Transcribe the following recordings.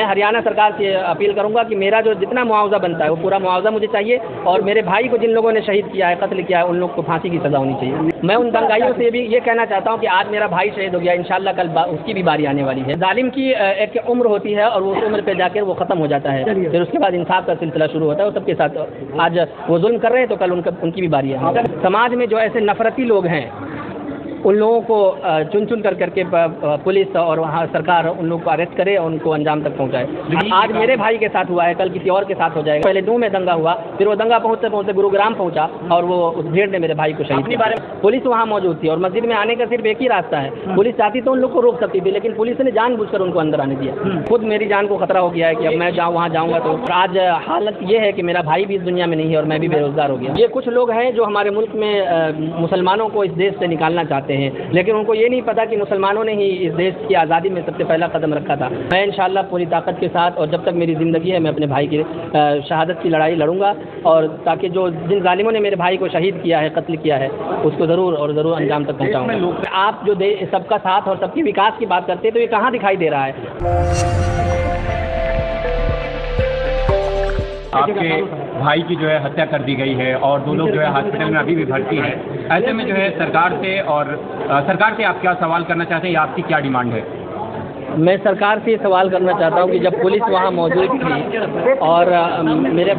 मैं हरियाणा सरकार से अपील करूंगा कि मेरा जो जितना मुआवजा बनता है वो पूरा मुआवजा मुझे चाहिए, और मेरे भाई को जिन लोगों ने शहीद किया है, कत्ल किया है, उन लोग को फांसी की सज़ा होनी चाहिए। मैं उन दंगाइयों से भी ये कहना चाहता हूँ कि आज मेरा भाई शहीद हो गया, इंशाल्लाह कल उसकी भी बारी आने वाली है। जालिम की एक उम्र होती है और उस उम्र पे जाकर वो ख़त्म हो जाता है, फिर उसके बाद इंसाफ का सिलसिला शुरू होता है। वो सबके साथ आज वो जुल्म कर रहे हैं तो कल उनकी भी बारी है। समाज में जो ऐसे नफरती लोग हैं उन लोगों को चुन चुन करके पुलिस और वहाँ सरकार उन लोगों को अरेस्ट करे और उनको अंजाम तक पहुँचाए। आज मेरे भाई के साथ हुआ है, कल किसी और के साथ हो जाएगा। पहले नूह में दंगा हुआ, फिर वो दंगा पहुँचते पहुँचते गुरुग्राम पहुँचा और वो उस भीड़ ने मेरे भाई को शहीद किया। पुलिस वहाँ मौजूद थी और मस्जिद में आने का सिर्फ एक ही रास्ता है। पुलिस चाहती तो उन लोग को रोक सकती थी, लेकिन पुलिस ने जानबूझकर उनको अंदर आने दिया। खुद मेरी जान को खतरा हो गया है कि अब मैं वहाँ जाऊँगा तो आज हालत ये है कि मेरा भाई भी इस दुनिया में नहीं है और मैं भी बेरोजगार हो गया। ये कुछ लोग हैं जो हमारे मुल्क में मुसलमानों को इस देश से निकालना चाहते हैं, लेकिन उनको ये नहीं पता कि मुसलमानों ने ही इस देश की आज़ादी में सबसे पहला कदम रखा था। मैं इंशाअल्लाह पूरी ताकत के साथ और जब तक मेरी ज़िंदगी है मैं अपने भाई की शहादत की लड़ाई लड़ूंगा, और ताकि जो जिन जालिमों ने मेरे भाई को शहीद किया है, कत्ल किया है, उसको ज़रूर अंजाम तक पहुँचाऊँगा। आप जो सबका साथ और सबके विकास की बात करते हैं तो ये कहाँ दिखाई दे रहा है? आपके भाई की जो है हत्या कर दी गई है और दो लोग जो है हॉस्पिटल में अभी भी भर्ती हैं। ऐसे में जो है सरकार से आप क्या सवाल करना चाहते हैं या आपकी क्या डिमांड है? मैं सरकार से ये सवाल करना चाहता हूँ कि जब पुलिस वहाँ मौजूद थी और मेरा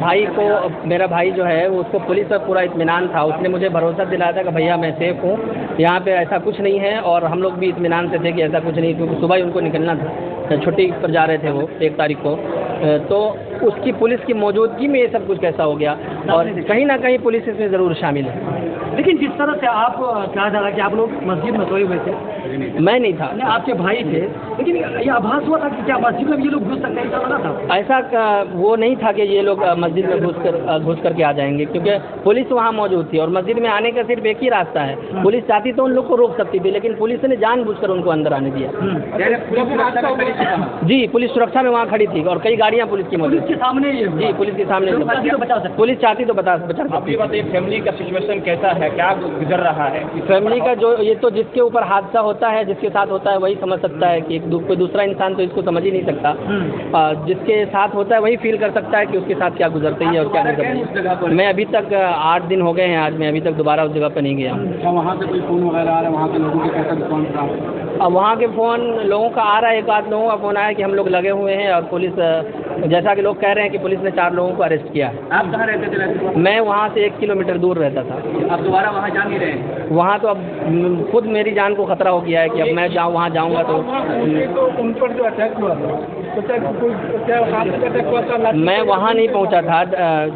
भाई जो है उसको पुलिस पर पूरा इत्मीनान था, उसने मुझे भरोसा दिलाया था कि भैया मैं सेफ़ हूँ, यहाँ पे ऐसा कुछ नहीं है, और हम लोग भी इत्मीनान से थे कि ऐसा कुछ नहीं, क्योंकि सुबह ही उनको निकलना था, छुट्टी पर जा रहे थे वो 1 तारीख को। तो उसकी पुलिस की मौजूदगी में ये सब कुछ कैसा हो गया, और कहीं ना कहीं पुलिस इसमें ज़रूर शामिल है। लेकिन जिस तरह से आप कहा जा रहा है कि आप लोग मस्जिद में सोए हुए थे, मैं नहीं था, आपके भाई थे, लेकिन ये आभास हुआ था कि क्या मस्जिद में ये लोग घुस सकते हैं, ऐसा लगा था? ऐसा वो नहीं था कि ये लोग मस्जिद में घुस करके आ जाएंगे, क्योंकि पुलिस वहाँ मौजूद थी और मस्जिद में आने का सिर्फ एक ही रास्ता है। पुलिस चाहती तो उन लोग को रोक सकती थी, लेकिन पुलिस ने जानबूझकर उनको अंदर आने दिया। जी, पुलिस सुरक्षा में वहाँ खड़ी थी और कई गाड़ियाँ पुलिस की मौजूद के सामने। जी, पुलिस के सामने पुलिस चाहती तो बचा सकती। फैमिली का सिचुएशन कैसा है, क्या गुजर रहा है फैमिली का? जो ये तो जिसके ऊपर हादसा होता है, जिसके साथ होता है वही समझ सकता है कि कोई दूसरा इंसान तो इसको समझ ही नहीं सकता। जिसके साथ होता है वही फील कर सकता है कि उसके साथ क्या गुजरती है और क्या गुजरती है। मैं अभी तक 8 दिन हो गए हैं, आज मैं अभी तक दोबारा उस जगह पर नहीं गया। वहाँ से कोई फ़ोन वगैरह आ रहा है, वहाँ के लोगों के कैसा रिस्पॉन्स रहा? अब वहाँ के फ़ोन लोगों का आ रहा है, 1 आध लोगों का फ़ोन आया कि हम लोग लगे हुए हैं, और पुलिस, जैसा कि लोग कह रहे हैं कि पुलिस ने 4 लोगों को अरेस्ट किया है। आप कहाँ रहते थे? मैं वहाँ से 1 किलोमीटर दूर रहता था। आप दोबारा वहाँ जा नहीं रहे? वहाँ तो अब खुद मेरी जान को खतरा हो गया है कि अब मैं वहाँ जाऊँगा तो उन पर जो अटैक हुआ था, मैं वहाँ नहीं पहुँचा था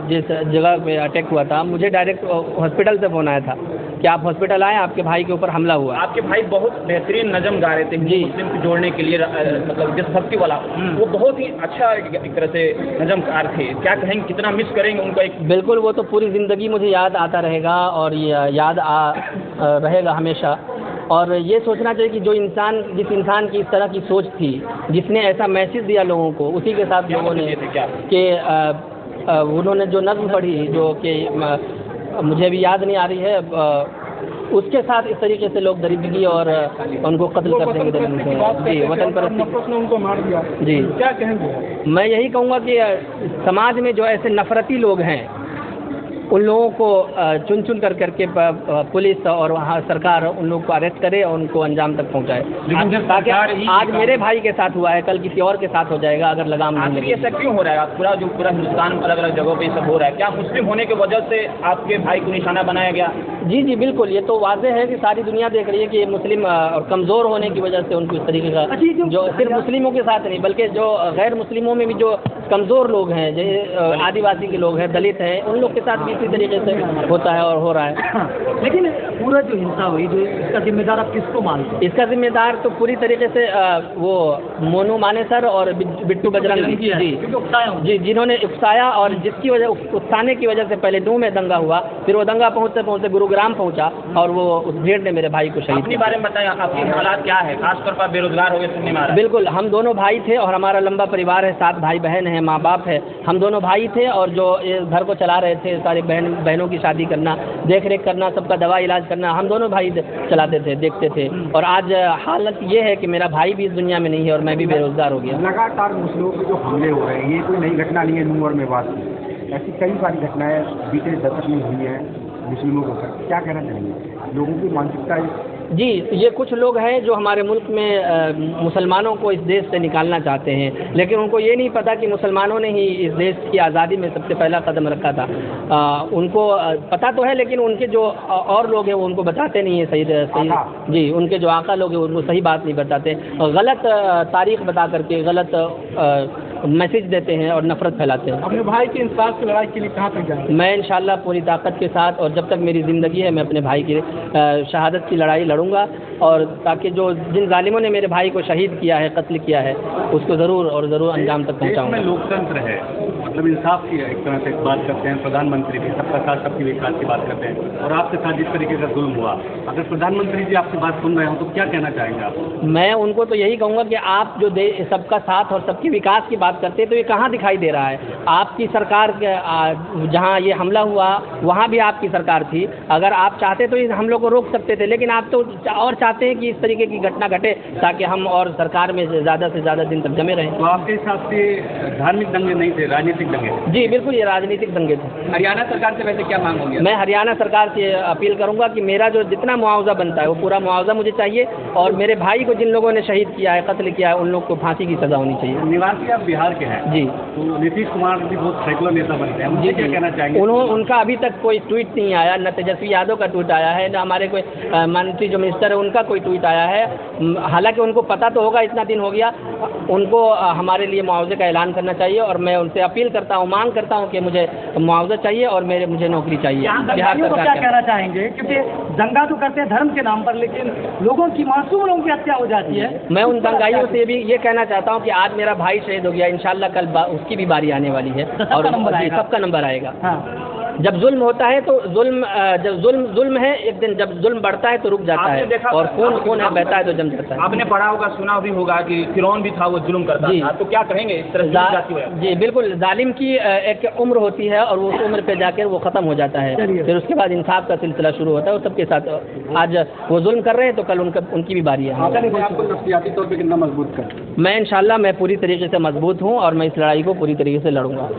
जिस जगह पे अटैक हुआ था। मुझे डायरेक्ट हॉस्पिटल से फ़ोन आया था कि आप हॉस्पिटल आए, आपके भाई के ऊपर हमला हुआ। आपके भाई बहुत बेहतरीन नज़म गा रहे थे जी, मुस्लिम को जोड़ने के लिए, मतलब देशभक्ति वाला, वो बहुत ही अच्छा एक तरह से नज़मकार थे। क्या कहेंगे, कितना मिस करेंगे उनका? बिल्कुल, वो तो पूरी ज़िंदगी मुझे याद आता रहेगा और याद रहेगा हमेशा। और ये सोचना चाहिए कि जिस इंसान की इस तरह की सोच थी, जिसने ऐसा मैसेज दिया लोगों को, उसी के साथ लोगों ने कि उन्होंने जो नज़्म पढ़ी, जो कि मुझे अभी याद नहीं आ रही है, उसके साथ इस तरीके से लोग दरिंदगी और उनको कत्ल कर देंगे। जी, वतन परस्ती उनको मार दिया। जी, क्या कहेंगे? मैं यही कहूँगा कि समाज में जो ऐसे नफरती लोग हैं उन लोगों को चुन चुन करके पुलिस और वहाँ सरकार उन लोगों को अरेस्ट करे और उनको अंजाम तक पहुँचाए। ताकि आज मेरे भाई के साथ हुआ है, कल किसी और के साथ हो जाएगा अगर लगाम नहीं लगे। ऐसा क्यों हो रहा है? पूरा हिंदुस्तान अलग अलग जगहों पे ये सब हो रहा है, क्या मुस्लिम होने की वजह से आपके भाई को निशाना बनाया गया? जी, बिल्कुल, ये तो वाज़ेह है कि सारी दुनिया देख रही है कि मुस्लिम और कमज़ोर होने की वजह से उनको इस तरीके का, जो सिर्फ मुस्लिमों के साथ नहीं बल्कि जो गैर मुस्लिमों में भी जो कमज़ोर लोग हैं, जो आदिवासी के लोग हैं, दलित हैं, उन लोग के साथ भी इसी तरीके से होता है और हो रहा है। लेकिन पूरा जो हिंसा हुई, जो इसका जिम्मेदार आप किसको मानते हैं? इसका जिम्मेदार तो पूरी तरीके से वो मोनू मानेसर और बिट्टू बजरंगी जी, जिन्होंने उकसाया और जिसकी वजह उकसाने की वजह से पहले नूह में दंगा हुआ, फिर वो दंगा पहुँचते पहुँचते गुरुग्राम पहुँचा और वो उस भीड़ ने मेरे भाई को शहीद किया। अपने बारे में बताएं, आपकी हालात क्या है? खासतौर पर बेरोजगार हो गए सुनने में आ रहा है। बिल्कुल, हम दोनों भाई थे और हमारा लंबा परिवार है, 7 भाई बहन हैं, माँ बाप है। हम दोनों भाई थे और जो ये घर को चला रहे थे, सारे बहनों की शादी करना, देख रेख करना, सबका दवा इलाज करना, हम दोनों भाई चलाते थे, देखते थे। और आज हालत ये है कि मेरा भाई भी इस दुनिया में नहीं है और मैं भी बेरोजगार हो गया। लगातार मुस्लिमों पे जो हमले हो रहे हैं, ये कोई नई घटना नहीं है नूर और मेवात की, ऐसी कई सारी घटनाएं बीते दशक में हुई हैं मुस्लिमों के ऊपर। क्या कहना चाहेंगे? लोगों की मानसिकता जी, ये कुछ लोग हैं जो हमारे मुल्क में मुसलमानों को इस देश से निकालना चाहते हैं, लेकिन उनको ये नहीं पता कि मुसलमानों ने ही इस देश की आज़ादी में सबसे पहला कदम रखा था। उनको पता तो है, लेकिन उनके जो और लोग हैं वो उनको बताते नहीं है सही जी, उनके जो आका लोग हैं उनको सही बात नहीं बताते, गलत तारीख बता करके गलत मैसेज देते हैं और नफरत फैलाते हैं। अपने भाई के इंसाफ की लड़ाई के लिए कहाँ तक जाएंगे? मैं इंशाल्लाह पूरी ताकत के साथ और जब तक मेरी ज़िंदगी है मैं अपने भाई की शहादत की लड़ाई लड़ूंगा, और ताकि जो जिन जालिमों ने मेरे भाई को शहीद किया है, कत्ल किया है, उसको ज़रूर और ज़रूर अंजाम तक पहुँचाऊँगा। लोकतंत्र है, मतलब इंसाफ की एक तरह से बात करते हैं, प्रधानमंत्री भी सबका साथ सबकी विकास की बात करते हैं, और आपके साथ जिस तरीके का जुल्म हुआ, अगर प्रधानमंत्री जी आपकी बात सुन रहे हो तो क्या कहना चाहेंगे आप? मैं उनको तो यही कहूँगा कि आप जो सबका साथ और सबकी विकास की बात करते हैं तो ये कहाँ दिखाई दे रहा है? आपकी सरकार जहाँ ये हमला हुआ वहाँ भी आपकी सरकार थी, अगर आप चाहते तो इस हमलों को रोक सकते थे, लेकिन आप तो और चाहते हैं कि इस तरीके की घटना घटे ताकि हम और सरकार में ज़्यादा से ज़्यादा दिन तक जमे रहें। तो आपके हिसाब से धार्मिक दंगे नहीं थे, राजनीतिक दंगे? जी बिल्कुल, ये राजनीतिक दंगे थे। हरियाणा सरकार से वैसे क्या मांग होगी? मैं हरियाणा सरकार से अपील करूंगा कि मेरा जो जितना मुआवजा बनता है वो पूरा मुआवजा मुझे चाहिए, और मेरे भाई को जिन लोगों ने शहीद किया है, कत्ल किया है, उन लोग को फांसी की सज़ा होनी चाहिए। निवासी आप बिहार के हैं जी, तो नीतीश कुमार भी बहुत सैकड़ों नेता बनते हैं, मुझे क्या कहना चाहेंगे? उनका अभी तक कोई ट्वीट नहीं आया, न तेजस्वी यादव का ट्वीट आया है, न हमारे कोई मंत्री जो मिनिस्टर है उनका कोई ट्वीट आया है। हालांकि उनको पता तो होगा, इतना दिन हो गया, उनको हमारे लिए मुआवजे का ऐलान करना चाहिए, और मैं उनसे अपील करता हूँ, मांग करता हूँ कि मुझे मुआवजा चाहिए और मुझे नौकरी चाहिए। बिहार सरकार क्या कहना चाहेंगे? क्योंकि दंगा तो करते हैं धर्म के नाम पर, लेकिन लोगों की मासूम लोगों की हत्या हो जाती है। मैं उन दंगाइयों से भी ये कहना चाहता हूँ कि आज मेरा भाई शहीद हो गया, इंशाल्लाह कल उसकी भी बारी आने वाली है और सबका नंबर आएगा। हाँ। जब जुल्म होता है तो जब जुल्म है, एक दिन जब जुल्म बढ़ता है तो रुक जाता है, और कौन है बहता है तो जम जाता है। आपने पढ़ा होगा, सुना भी होगा कि फिरौन भी था, वो जुल्म करता था, तो क्या कहेंगे इस तरह? जी बिल्कुल, जालिम की एक उम्र होती है और वो उस उम्र पे जाकर वो ख़त्म हो जाता है, फिर उसके बाद इंसाफ का सिलसिला शुरू होता है। और सबके साथ आज वो जुल्म कर रहे हैं तो कल उनकी भी बारी है। आपको नफ्सियाती तौर पर कितना मजबूत कर? मैं इंशाल्लाह मैं पूरी तरीके से मजबूत हूँ और मैं इस लड़ाई को पूरी तरीके से लड़ूंगा।